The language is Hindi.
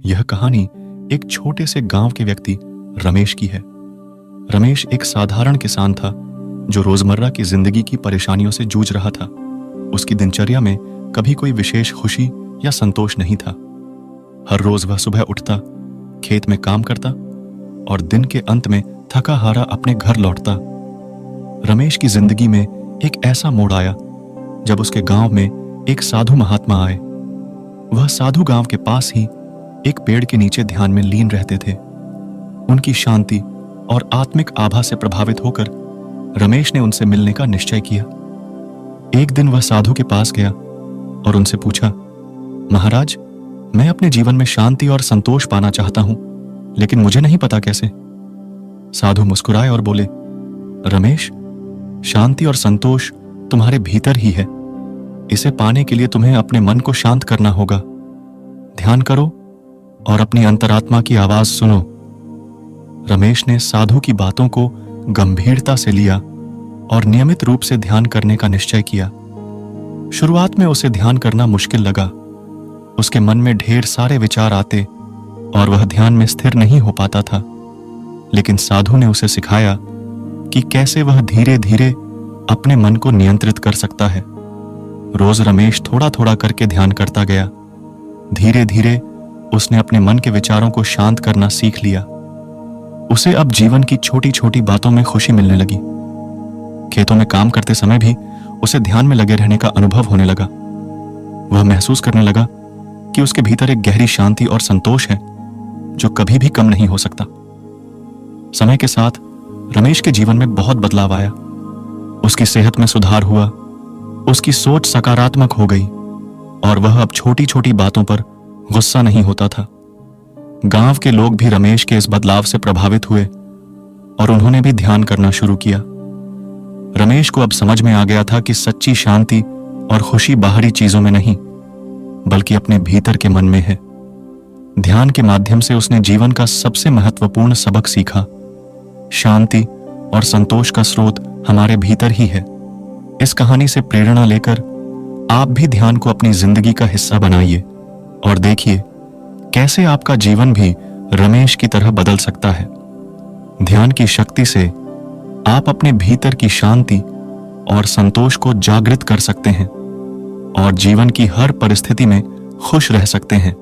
यह कहानी एक छोटे से गांव के व्यक्ति रमेश की है। रमेश एक साधारण किसान था जो रोजमर्रा की जिंदगी की परेशानियों से जूझ रहा था। उसकी दिनचर्या में कभी कोई विशेष खुशी या संतोष नहीं था। हर रोज वह सुबह उठता, खेत में काम करता और दिन के अंत में थका हारा अपने घर लौटता। रमेश की जिंदगी में एक ऐसा मोड़ आया जब उसके गांव में एक साधु महात्मा आए। वह साधु गांव के पास ही एक पेड़ के नीचे ध्यान में लीन रहते थे। उनकी शांति और आत्मिक आभा से प्रभावित होकर रमेश ने उनसे मिलने का निश्चय किया। एक दिन वह साधु के पास गया और उनसे पूछा, महाराज, मैं अपने जीवन में शांति और संतोष पाना चाहता हूं, लेकिन मुझे नहीं पता कैसे। साधु मुस्कुराए और बोले, रमेश, शांति और संतोष तुम्हारे भीतर ही है। इसे पाने के लिए तुम्हें अपने मन को शांत करना होगा। ध्यान करो और अपनी अंतरात्मा की आवाज सुनो। रमेश ने साधु की बातों को गंभीरता से लिया और नियमित रूप से ध्यान करने का निश्चय किया। शुरुआत में उसे ध्यान करना मुश्किल लगा। उसके मन में ढेर सारे विचार आते और वह ध्यान में स्थिर नहीं हो पाता था। लेकिन साधु ने उसे सिखाया कि कैसे वह धीरे धीरे अपने मन को नियंत्रित कर सकता है। रोज रमेश थोड़ा थोड़ा करके ध्यान करता गया। धीरे धीरे उसने अपने मन के विचारों को शांत करना सीख लिया। उसे अब जीवन की छोटी छोटी बातों में खुशी मिलने लगी। खेतों में काम करते समय भी उसे ध्यान में लगे रहने का अनुभव होने लगा। वह महसूस करने लगा कि उसके भीतर एक गहरी शांति और संतोष है जो कभी भी कम नहीं हो सकता। समय के साथ रमेश के जीवन में बहुत बदलाव आया। उसकी सेहत में सुधार हुआ, उसकी सोच सकारात्मक हो गई और वह अब छोटी छोटी बातों पर गुस्सा नहीं होता था। गांव के लोग भी रमेश के इस बदलाव से प्रभावित हुए और उन्होंने भी ध्यान करना शुरू किया। रमेश को अब समझ में आ गया था कि सच्ची शांति और खुशी बाहरी चीजों में नहीं, बल्कि अपने भीतर के मन में है। ध्यान के माध्यम से उसने जीवन का सबसे महत्वपूर्ण सबक सीखा। शांति और संतोष का स्रोत हमारे भीतर ही है। इस कहानी से प्रेरणा लेकर आप भी ध्यान को अपनी जिंदगी का हिस्सा बनाइए और देखिए कैसे आपका जीवन भी रमेश की तरह बदल सकता है। ध्यान की शक्ति से आप अपने भीतर की शांति और संतोष को जागृत कर सकते हैं और जीवन की हर परिस्थिति में खुश रह सकते हैं।